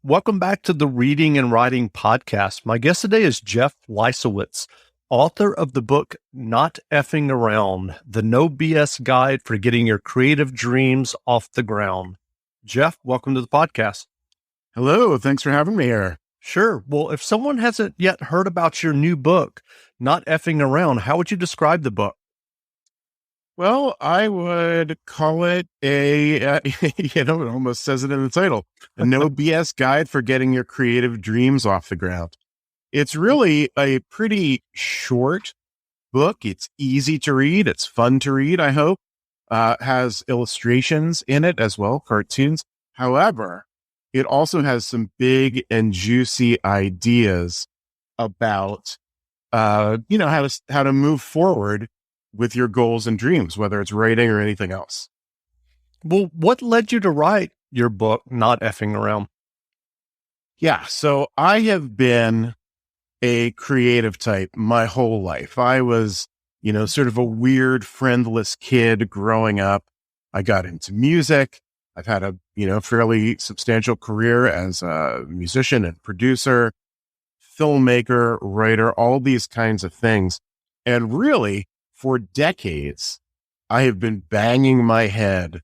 Welcome back to the Reading and Writing Podcast. My guest today is Jeff Leisawitz, author of the book Not Effing Around, the No BS Guide for Getting Your Creative Dreams Off the Ground. Jeff, welcome to the podcast. Hello, thanks for having me here. Sure. Well, if someone hasn't yet heard about your new book, Not Effing Around, how would you describe the book? Well, I would call it it almost says it in the title, a no BS guide for getting your creative dreams off the ground. It's really a pretty short book. It's easy to read. It's fun to read, I hope. Has illustrations in it as well, cartoons. However, it also has some big and juicy ideas about, how to move forward with your goals and dreams, whether it's writing or anything else. Well, what led you to write your book, Not Effing Around? Yeah. So I have been a creative type my whole life. I was, sort of a weird, friendless kid growing up. I got into music. I've had a, fairly substantial career as a musician and producer, filmmaker, writer, all these kinds of things. And really, for decades, I have been banging my head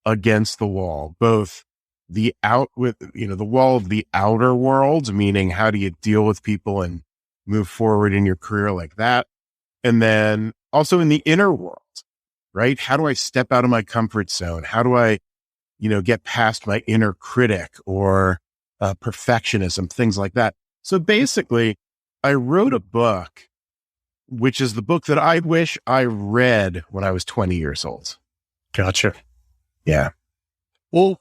against the wall, both the wall of the outer world, meaning how do you deal with people and move forward in your career like that? And then also in the inner world, right? How do I step out of my comfort zone? How do I, get past my inner critic or perfectionism, things like that? So basically, I wrote a book, which is the book that I wish I read when I was 20 years old. Gotcha. Yeah. Well,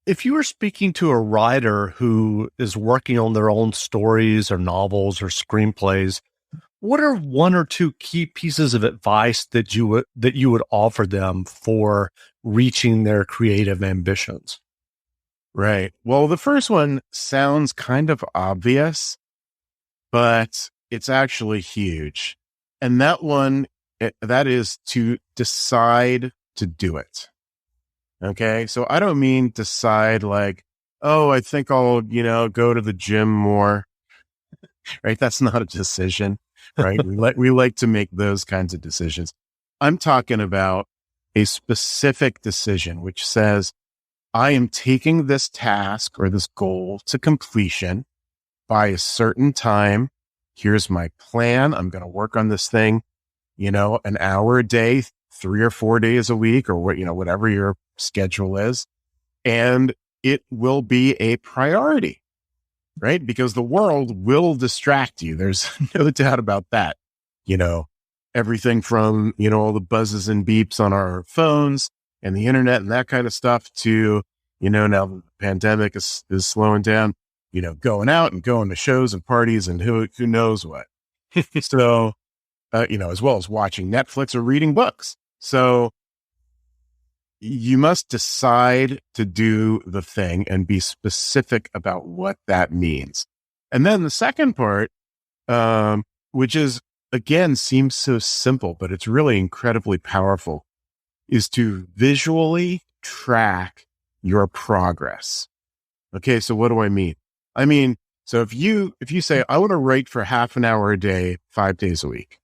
if you were speaking to a writer who is working on their own stories or novels or screenplays, what are one or two key pieces of advice that you would offer them for reaching their creative ambitions? Right. Well, the first one sounds kind of obvious, but it's actually huge. And that is to decide to do it. Okay. So I don't mean decide like, oh, I think I'll, go to the gym more. Right. That's not a decision. Right. we like to make those kinds of decisions. I'm talking about a specific decision, which says, I am taking this task or this goal to completion by a certain time. Here's my plan. I'm going to work on this thing, an hour a day, 3 or 4 days a week, or whatever your schedule is. And it will be a priority, right? Because the world will distract you. There's no doubt about that. Everything from, all the buzzes and beeps on our phones and the internet and that kind of stuff to, now the pandemic is slowing down, going out and going to shows and parties and who knows what. So, as well as watching Netflix or reading books. So you must decide to do the thing and be specific about what that means. And then the second part, which is, again, seems so simple, but it's really incredibly powerful, is to visually track your progress. Okay, so what do I mean? So if you say, I want to write for half an hour a day, 5 days a week,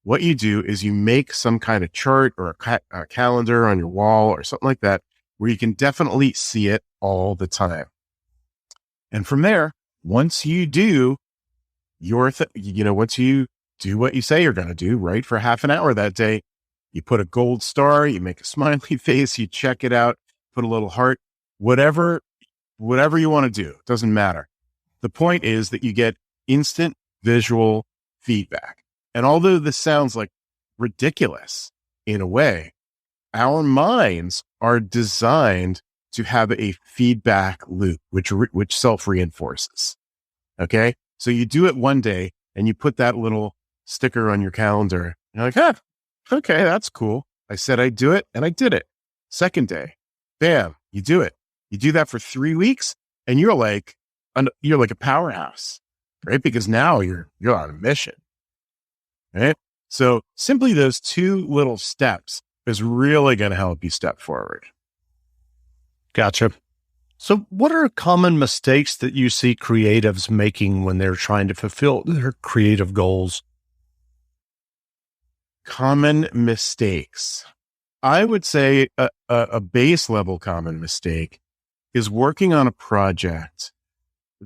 what you do is you make some kind of chart or a calendar on your wall or something like that, where you can definitely see it all the time. And from there, once you do once you do what you say you're going to do, right, for half an hour that day, you put a gold star, you make a smiley face, you check it out, put a little heart, whatever you want to do. Doesn't matter. The point is that you get instant visual feedback. And although this sounds like ridiculous in a way, our minds are designed to have a feedback loop, which self-reinforces. Okay. So you do it one day and you put that little sticker on your calendar. You're like, okay, that's cool. I said I'd do it and I did it. Second day, bam, you do it. You do that for 3 weeks and you're like a powerhouse, right? Because now you're on a mission, right? So simply those two little steps is really going to help you step forward. Gotcha. So, what are common mistakes that you see creatives making when they're trying to fulfill their creative goals? Common mistakes. I would say a base level common mistake is working on a project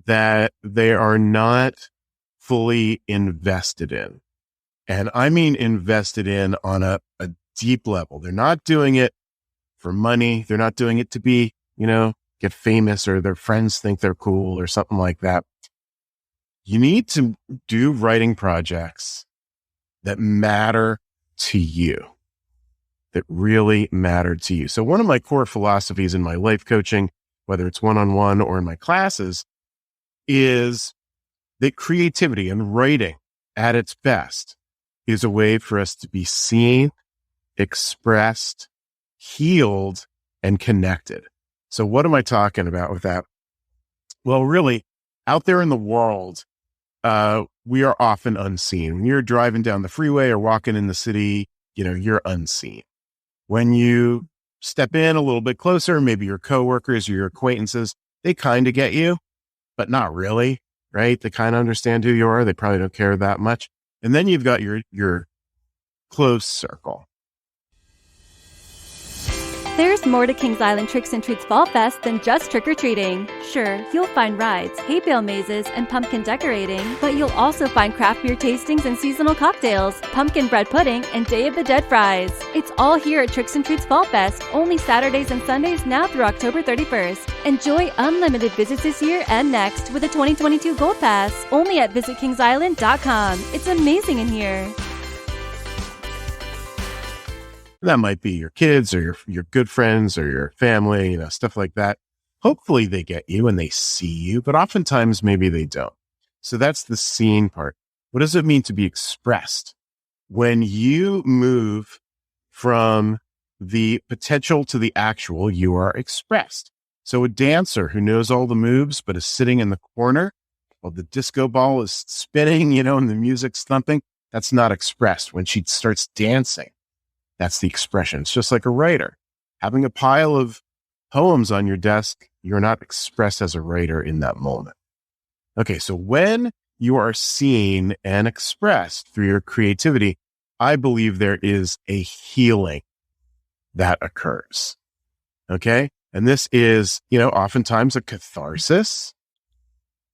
that they are not fully invested in. And I mean invested in on a deep level. They're not doing it for money. They're not doing it to be, get famous or their friends think they're cool or something like that. You need to do writing projects that matter to you, that really matter to you. So one of my core philosophies in my life coaching, whether it's one-on-one or in my classes, is that creativity and writing at its best is a way for us to be seen, expressed, healed, and connected. So what am I talking about with that? Well, really, out there in the world, we are often unseen. When you're driving down the freeway or walking in the city, you're unseen. When you step in a little bit closer, maybe your coworkers or your acquaintances, they kind of get you, but not really, right? They kind of understand who you are. They probably don't care that much. And then you've got your close circle. There's more to Kings Island Tricks and Treats Fall Fest than just trick-or-treating. Sure, you'll find rides, hay bale mazes, and pumpkin decorating, but you'll also find craft beer tastings and seasonal cocktails, pumpkin bread pudding, and Day of the Dead fries. It's all here at Tricks and Treats Fall Fest, only Saturdays and Sundays now through October 31st. Enjoy unlimited visits this year and next with a 2022 Gold Pass, only at visitkingsisland.com. It's amazing in here. That might be your kids or your good friends or your family, stuff like that. Hopefully they get you and they see you, but oftentimes maybe they don't. So that's the seen part. What does it mean to be expressed? When you move from the potential to the actual, you are expressed. So a dancer who knows all the moves, but is sitting in the corner while the disco ball is spinning, and the music's thumping, that's not expressed. When she starts dancing, that's the expression. It's just like a writer. Having a pile of poems on your desk, you're not expressed as a writer in that moment. Okay, so when you are seen and expressed through your creativity, I believe there is a healing that occurs. Okay? And this is, oftentimes a catharsis,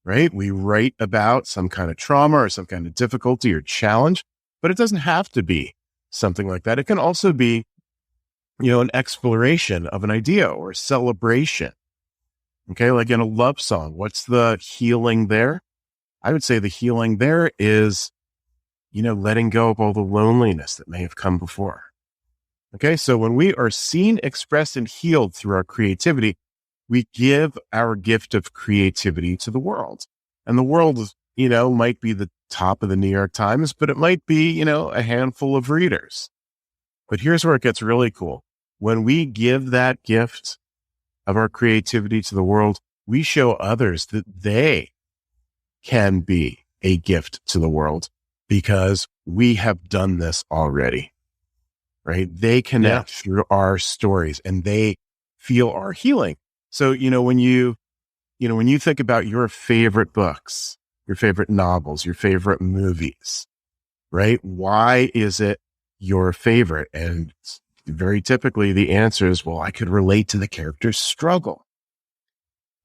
right? We write about some kind of trauma or some kind of difficulty or challenge, but it doesn't have to be something like that. It can also be, an exploration of an idea or a celebration. Okay. Like in a love song, what's the healing there? I would say the healing there is, letting go of all the loneliness that may have come before. Okay. So when we are seen, expressed, and healed through our creativity, we give our gift of creativity to the world. And the world, might be the top of the New York Times, but it might be, a handful of readers. But here's where it gets really cool. When we give that gift of our creativity to the world, we show others that they can be a gift to the world because we have done this already, right? They connect through our stories and they feel our healing. So, when you think about your favorite books, your favorite novels, your favorite movies, right? Why is it your favorite? And very typically the answer is, well, I could relate to the character's struggle.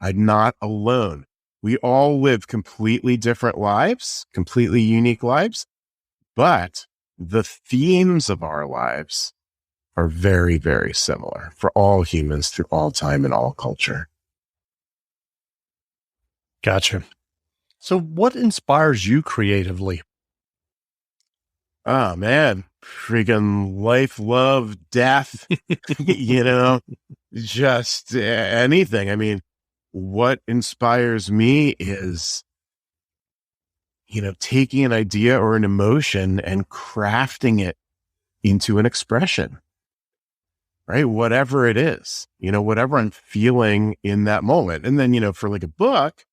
I'm not alone. We all live completely different lives, completely unique lives, but the themes of our lives are very, very similar for all humans through all time and all culture. Gotcha. So what inspires you creatively? Oh, man. Freaking life, love, death, just anything. I mean, what inspires me is, taking an idea or an emotion and crafting it into an expression, right? Whatever it is, whatever I'm feeling in that moment. And then, for like a book,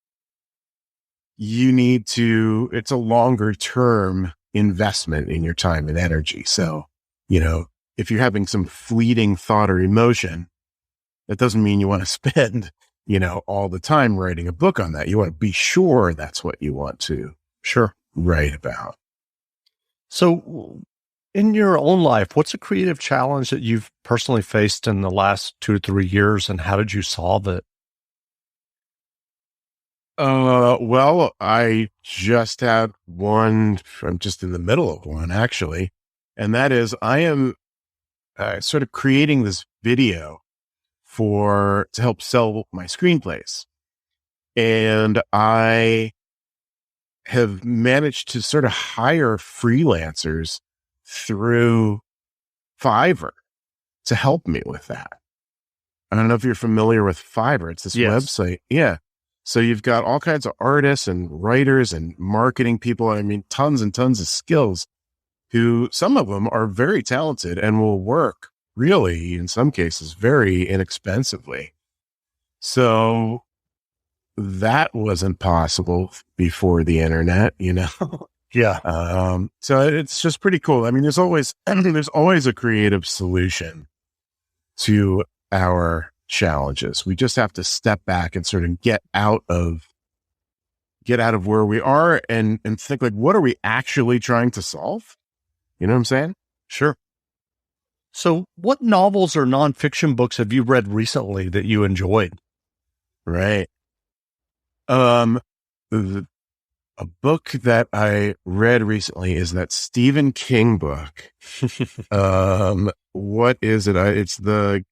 it's a longer term investment in your time and energy. So, if you're having some fleeting thought or emotion, that doesn't mean you want to spend, all the time writing a book on that. You want to be sure that's what you want to write about. So in your own life, what's a creative challenge that you've personally faced in the last 2 to 3 years, and how did you solve it? Well, I just had one. I'm just in the middle of one, actually. And that is, I am sort of creating this video to help sell my screenplays. And I have managed to sort of hire freelancers through Fiverr to help me with that. I don't know if you're familiar with Fiverr. It's this website. Yeah. So you've got all kinds of artists and writers and marketing people. I mean, tons and tons of skills who, some of them are very talented and will work really, in some cases, very inexpensively. So that wasn't possible before the internet, Yeah. So it's just pretty cool. I mean, there's always a creative solution to our challenges. We just have to step back and sort of get out of where we are and think, like, what are we actually trying to solve? You know what I'm saying? Sure. So what novels or nonfiction books have you read recently that you enjoyed? Right. A book that I read recently is that Stephen King book. What is it? It's the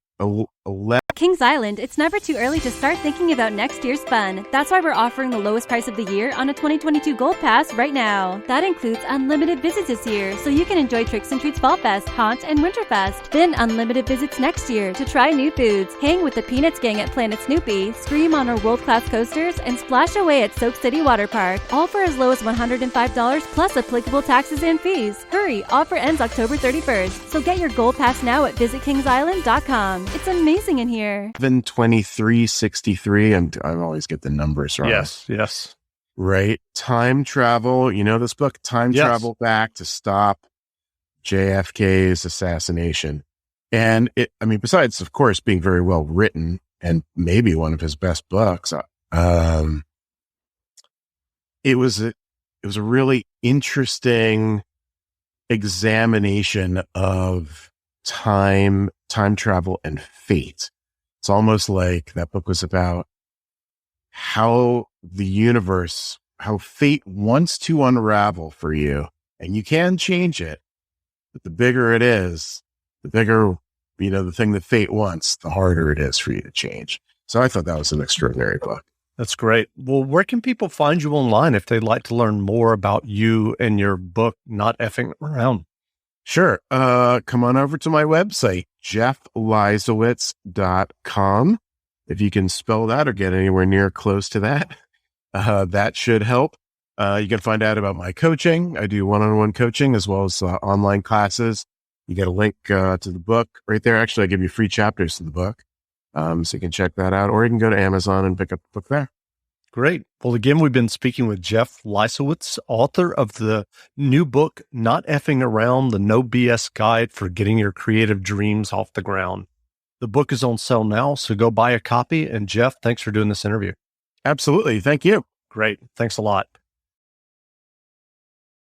Kings Island, it's never too early to start thinking about next year's fun. That's why we're offering the lowest price of the year on a 2022 Gold Pass right now. That includes unlimited visits this year, so you can enjoy Tricks and Treats Fall Fest, Haunt, and Winterfest. Then unlimited visits next year to try new foods, hang with the Peanuts gang at Planet Snoopy, scream on our world-class coasters, and splash away at Soap City Water Park. All for as low as $105 plus applicable taxes and fees. Hurry, offer ends October 31st, so get your Gold Pass now at visitkingsisland.com. It's amazing in here. 72363. I always get the numbers wrong. Yes. Right. Time travel. You know this book, Travel back to stop JFK's assassination. And besides, of course, being very well written and maybe one of his best books, it was a really interesting examination of time travel and fate. It's almost like that book was about how fate wants to unravel for you, and you can change it. But the bigger it is, the bigger, the thing that fate wants, the harder it is for you to change. So I thought that was an extraordinary book. That's great. Well, where can people find you online if they'd like to learn more about you and your book, Not Effing Around? Sure. Come on over to my website, jeffleisawitz.com. If you can spell that or get anywhere near close to that, that should help. You can find out about my coaching. I do one-on-one coaching as well as online classes. You get a link to the book right there. Actually, I give you free chapters to the book. So you can check that out, or you can go to Amazon and pick up the book there. Great. Well, again, we've been speaking with Jeff Leisawitz, author of the new book, Not Effing Around, the No BS Guide for Getting Your Creative Dreams Off the Ground. The book is on sale now, so go buy a copy. And Jeff, thanks for doing this interview. Absolutely. Thank you. Great. Thanks a lot.